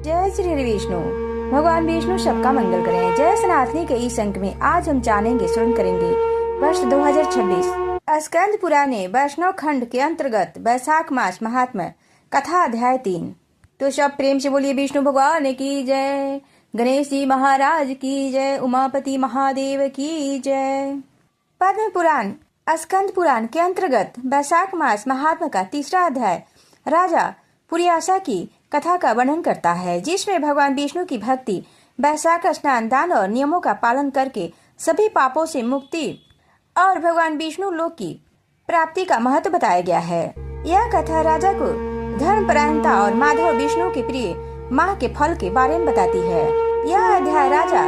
जय श्री हरि विष्णु। भगवान विष्णु सबका मंगल करें। जय सनातनी के इस अंक में आज हम जानेंगे श्रवण करेंगे वर्ष 2026 स्कंद पुराणे वैष्णव खंड के अंतर्गत वैशाख मास महात्म्य कथा अध्याय 3। तो सब प्रेम से बोलिए विष्णु भगवान की जय, गणेश जी महाराज की जय, उमापति महादेव की जय। पद्म पुराण स्कंद पुराण के अंतर्गत वैशाख मास महात्म्य का तीसरा अध्याय राजा पुरियासा की कथा का वर्णन करता है, जिसमें भगवान विष्णु की भक्ति, वैशाख स्नान, दान और नियमों का पालन करके सभी पापों से मुक्ति और भगवान विष्णु लोक की प्राप्ति का महत्व बताया गया है। यह कथा राजा को धर्मपरायणता और माधव विष्णु के प्रिय माह के फल के बारे में बताती है। यह अध्याय राजा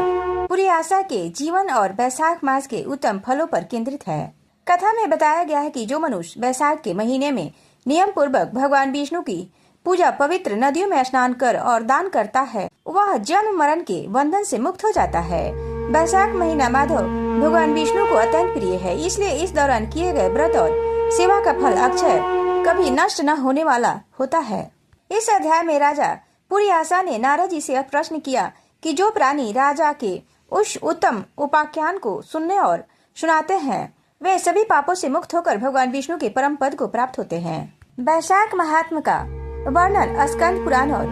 पुरियासा के जीवन और वैशाख मास के उत्तम फलों पर केंद्रित है। कथा में बताया गया है कि जो मनुष्य वैशाख के महीने में नियम पूर्वक भगवान विष्णु की पूजा, पवित्र नदियों में स्नान कर और दान करता है, वह जन्म मरण के बंधन से मुक्त हो जाता है। वैशाख महीना माधव भगवान विष्णु को अत्यंत प्रिय है, इसलिए इस दौरान किए गए व्रत और सेवा का फल अक्षय कभी नष्ट न होने वाला होता है। इस अध्याय में राजा पुरियासा ने नारद जी से यह प्रश्न किया कि जो प्राणी राजा के उस उत्तम उपाख्यान को सुनने और सुनाते हैं, वे सभी पापों से मुक्त होकर भगवान विष्णु के परम पद को प्राप्त होते हैं। वैशाख महात्म्य का वर्णन स्कंद पुराण और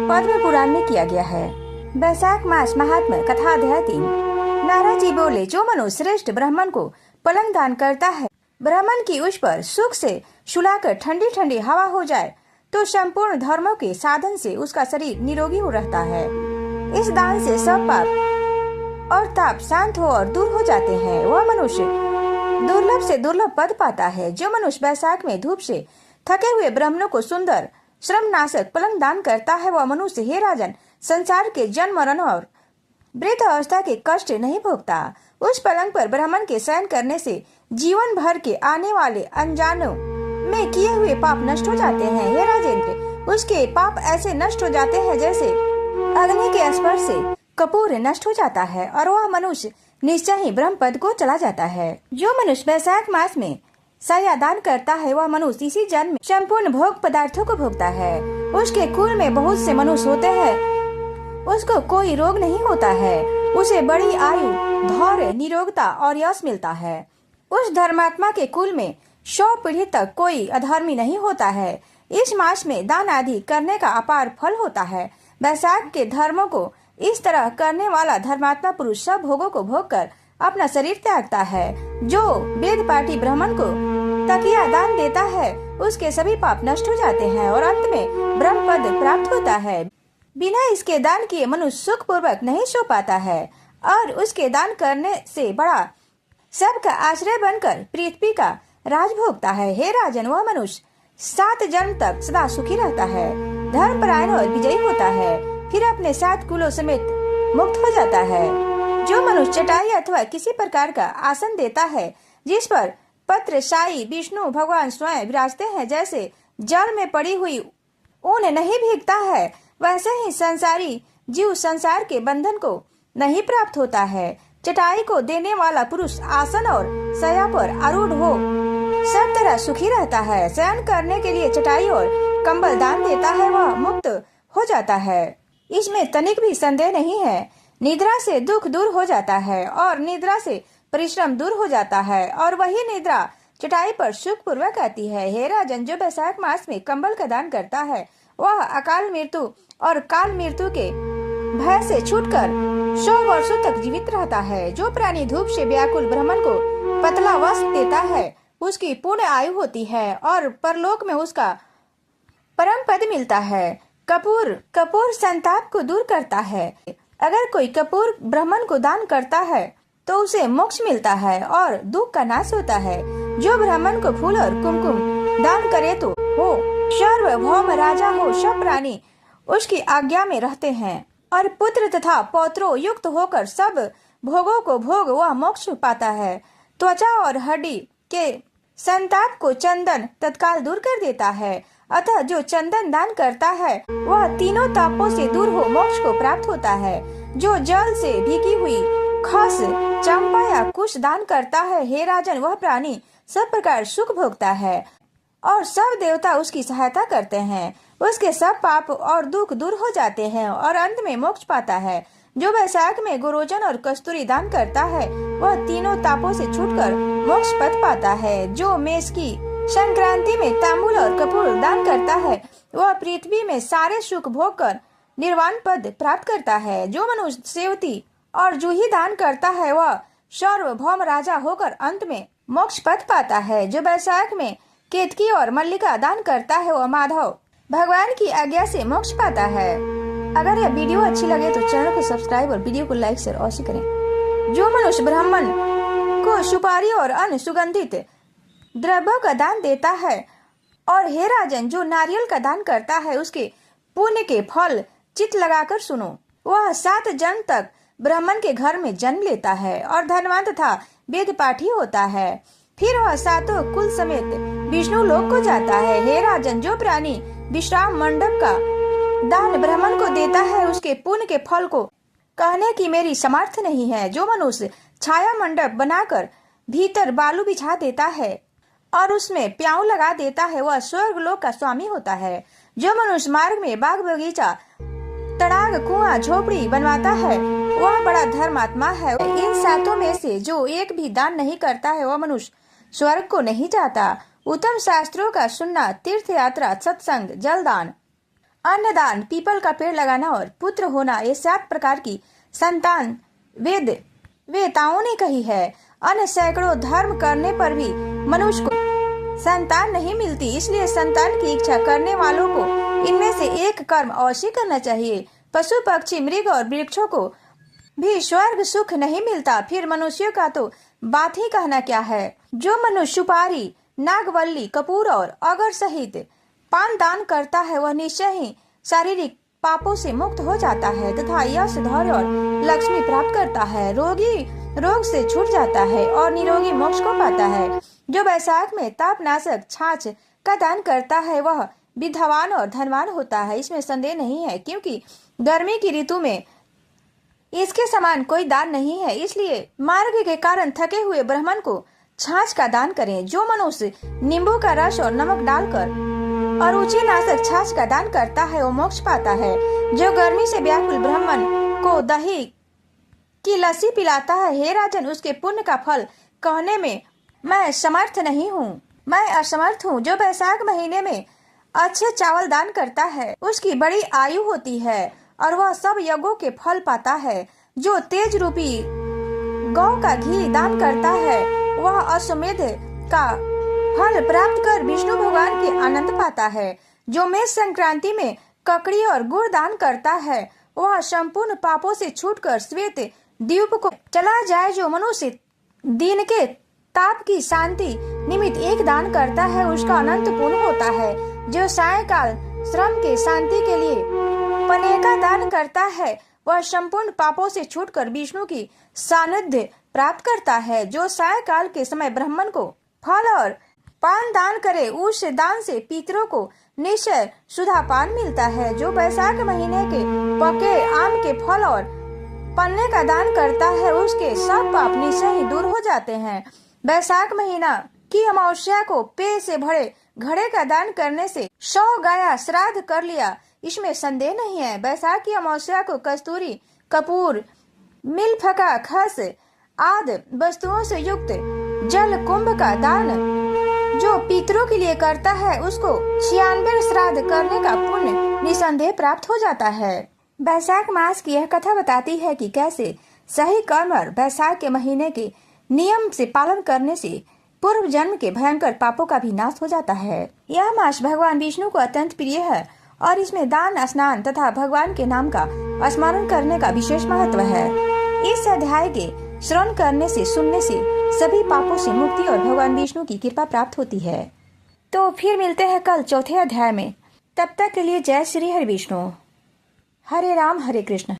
पद्म पुराण में किया गया है। वैशाख मास महात्म्य कथा अध्याय 3। नारद जी बोले, जो मनुष्य श्रेष्ठ ब्राह्मण को पलंग दान करता है, ब्राह्मण की उस पर सुख से सुलाकर ठंडी ठंडी हवा हो जाए, तो संपूर्ण धर्मों के साधन से उसका शरीर निरोगी हो रहता है। इस दान से सब पाप और ताप शांत हो और दूर हो जाते हैं। वह मनुष्य दुर्लभ से दुर्लभ पद पाता है। जो मनुष्य वैशाख में धूप से थके हुए ब्राह्मणों को सुंदर श्रम नाशक पलंग दान करता है, वह मनुष्य, हे राजन, संसार के जन्म मरण और वृद्ध अवस्था के कष्ट नहीं भोगता। उस पलंग पर ब्राह्मण के शयन करने से जीवन भर के आने वाले अनजानों में किए हुए पाप नष्ट हो जाते हैं। हे राजेंद्र, उसके पाप ऐसे नष्ट हो जाते हैं जैसे अग्नि के स्पर्श से कपूर नष्ट हो जाता है, और वह मनुष्य निश्चय ही ब्रह्म पद को चला जाता है। जो मनुष्य वैशाख मास में साया दान करता है, वह मनुष्य इसी जन्म में संपूर्ण भोग पदार्थों को भोगता है। उसके कुल में बहुत से मनुष्य होते हैं, उसको कोई रोग नहीं होता है, उसे बड़ी आयु, धैर्य, निरोगता और यश मिलता है। उस धर्मात्मा के कुल में 100 पीढ़ी तक कोई अधर्मी नहीं होता है। इस मास में दान आदि करने का अपार फल होता है। वैशाख के धर्मों को इस तरह करने वाला धर्मात्मा पुरुष सब भोगों को भोग कर अपना शरीर त्यागता है। जो वेद पाठी ब्राह्मण को तकिया दान देता है, उसके सभी पाप नष्ट हो जाते हैं और अंत में ब्रह्म पद प्राप्त होता है। बिना इसके दान किए मनुष्य सुख पूर्वक नहीं सो पाता है, और उसके दान करने से बड़ा सबका आश्रय बनकर पृथ्वी का राज भोगता है। हे राजन, वह मनुष्य 7 जन्म तक सदा सुखी रहता है, धर्मपरायण और विजयी होता है, फिर अपने 7 कुलों समेत मुक्त हो जाता है। जो मनुष्य चटाई अथवा किसी प्रकार का आसन देता है, जिस पर पत्र शाही विष्णु भगवान स्वयं विराजते हैं, जैसे जल में पड़ी हुई ऊन नहीं भीगता है, वैसे ही संसारी जीव संसार के बंधन को नहीं प्राप्त होता है। चटाई को देने वाला पुरुष आसन और शया पर आरूढ़ हो सब तरह सुखी रहता है। शयन करने के लिए चटाई और कंबल दान देता है, वह मुक्त हो जाता है, इसमें तनिक भी संदेह नहीं है। निद्रा से दुख दूर हो जाता है और निद्रा से परिश्रम दूर हो जाता है, और वही निद्रा चटाई पर सुख पूर्वक आती है। हे राजन, जो वैशाख मास में कंबल का दान करता है, वह अकाल मृत्यु और काल मृत्यु के भय से छूटकर 100 वर्षों तक जीवित रहता है। जो प्राणी धूप से व्याकुल ब्राह्मण को पतला वस्त्र देता है, उसकी पूर्ण आयु होती है और परलोक में उसका परम पद मिलता है। कपूर संताप को दूर करता है। अगर कोई कपूर ब्राह्मण को दान करता है, तो उसे मोक्ष मिलता है और दुख का नाश होता है। जो ब्राह्मण को फूल और कुमकुम दान करे, तो हो सार्वभौम राजा हो, सब प्राणी उसकी आज्ञा में रहते हैं, और पुत्र तथा पौत्रों युक्त होकर सब भोगों को भोग वह मोक्ष पाता है। त्वचा और हड्डी के संताप को चंदन तत्काल दूर कर देता है। अतः जो चंदन दान करता है, वह तीनों तापों से दूर हो मोक्ष को प्राप्त होता है। जो जल से भीगी हुई खस, चंपा या कुश दान करता है, हे राजन, वह प्राणी सब प्रकार सुख भोगता है और सब देवता उसकी सहायता करते हैं। उसके सब पाप और दुख दूर हो जाते हैं और अंत में मोक्ष पाता है। जो वैशाख में गुरोजन और कस्तूरी दान करता है वह तीनों तापों से छूटकर मोक्ष पद पाता है। जो मेष की संक्रांति में तांबूल और कपूर दान करता है वह पृथ्वी में सारे सुख भोग कर निर्वाण पद प्राप्त करता है। जो मनुष्य सेवती और जूही दान करता है वह सार्वभौम राजा होकर अंत में मोक्ष पद पाता है। जो वैशाख में केतकी और मल्लिका दान करता है वह माधव भगवान की आज्ञा से मोक्ष पाता है। अगर यह वीडियो अच्छी लगे तो चैनल को सब्सक्राइब और वीडियो को लाइक शेयर अवश्य करें। जो मनुष्य ब्राह्मण को सुपारी और अन्य सुगंधित द्रव्यों का दान देता है और हे राजन जो नारियल का दान करता है उसके पुण्य के फल चित लगाकर सुनो। वह 7 जन्म तक ब्राह्मण के घर में जन्म लेता है और धनवान तथा वेद पाठी होता है। फिर वह 7 कुल समेत विष्णु लोक को जाता है। हे राजन जो प्राणी विश्राम मंडप का दान ब्राह्मण को देता है उसके पुण्य के फल को कहने की मेरी समर्थ नहीं है। जो मनुष्य छाया मंडप बनाकर भीतर बालू बिछा देता है और उसमें प्याऊ लगा देता है वह स्वर्ग लोक का स्वामी होता है। जो मनुष्य मार्ग में बाग बगीचा तड़ाग कुआं झोपड़ी बनवाता है वह बड़ा धर्मात्मा है। इन 7 में से जो एक भी दान नहीं करता है वह मनुष्य स्वर्ग को नहीं जाता। उत्तम शास्त्रों का सुनना, तीर्थ यात्रा, सत्संग, जलदान, अन्नदान, पीपल का पेड़ लगाना और पुत्र होना ये 7 प्रकार की संतान वेताओं ने कही है। अन्य सैकड़ों धर्म करने पर भी मनुष्य को संतान नहीं मिलती, इसलिए संतान की इच्छा करने वालों को इनमें से एक कर्म अवश्य करना चाहिए। पशु पक्षी मृग और वृक्षों को भी स्वर्ग सुख नहीं मिलता, फिर मनुष्यों का तो बात ही कहना क्या है। जो मनुष्य सुपारी, नागवल्ली, कपूर और अगर सहित पान दान करता है वह निश्चय ही शारीरिक पापों से मुक्त हो जाता है तथा यश, धैर्य और लक्ष्मी प्राप्त करता है। रोगी रोग से छूट जाता है और निरोगी मोक्ष को पाता है। जो वैशाख में तापनाशक छाछ का दान करता है वह विद्वान और धनवान होता है, इसमें संदेह नहीं है, क्योंकि गर्मी की ऋतु में इसके समान कोई दान नहीं है। इसलिए मार्ग के कारण थके हुए ब्राह्मण को छाछ का दान करें। जो मनुष्य नींबू का रस और नमक डालकर और रुचि नाशक छाछ का दान करता है वो मोक्ष पाता है। जो गर्मी से व्याकुल ब्राह्मण को दही की लस्सी पिलाता है हे राजन उसके पुण्य का फल कहने में मैं समर्थ नहीं हूँ, मैं असमर्थ हूँ। जो वैशाख महीने में अच्छे चावल दान करता है उसकी बड़ी आयु होती है और वह सब यज्ञों के फल पाता है। जो तेज रूपी गौ का घी दान करता है वह अश्वमेध का फल प्राप्त कर विष्णु भगवान के आनंद पाता है। जो मेष संक्रांति में ककड़ी और गुड़ दान करता है वह संपूर्ण पापों से छूटकर श्वेत द्वीप को चला जाए। जो मनुष्य दिन के ताप की शांति निमित्त एक दान करता है उसका अनंत पुण्य होता है। जो सायंकाल श्रम के शांति के लिए पने का दान करता है वह संपूर्ण पापों से छूटकर विष्णु की सानिध्य प्राप्त करता है। जो सायंकाल के समय ब्राह्मण को फल और पान दान करे उस दान से पितरों को निश्चय सुधा पान मिलता है। जो वैशाख महीने के पके आम के फल और पन्ने का दान करता है उसके सब पाप निश्चय ही दूर हो जाते हैं। वैशाख महीना की अमावस्या को पेय से भरे घड़े का दान करने से 100 गाया श्राद्ध कर लिया, इसमें संदेह नहीं है। वैशाख की अमावस्या को कस्तूरी, कपूर, मिलफका, खस आदि वस्तुओं से युक्त जल कुंभ का दान जो पितरों के लिए करता है उसको 96 श्राद्ध करने का पुण्य निसंदेह प्राप्त हो जाता है। वैशाख मास की यह कथा बताती है कि कैसे सही कर्म और वैशाख के महीने के नियम से पालन करने से पूर्व जन्म के भयंकर पापों का भी नाश हो जाता है। यह मास भगवान विष्णु को अत्यंत प्रिय है और इसमें दान, स्नान तथा भगवान के नाम का स्मरण करने का विशेष महत्व है। इस अध्याय के श्रवण करने से, सुनने से सभी पापों से मुक्ति और भगवान विष्णु की कृपा प्राप्त होती है। तो फिर मिलते हैं कल चौथे अध्याय में। तब तक के लिए जय श्री हरि विष्णु। हरे राम हरे कृष्ण।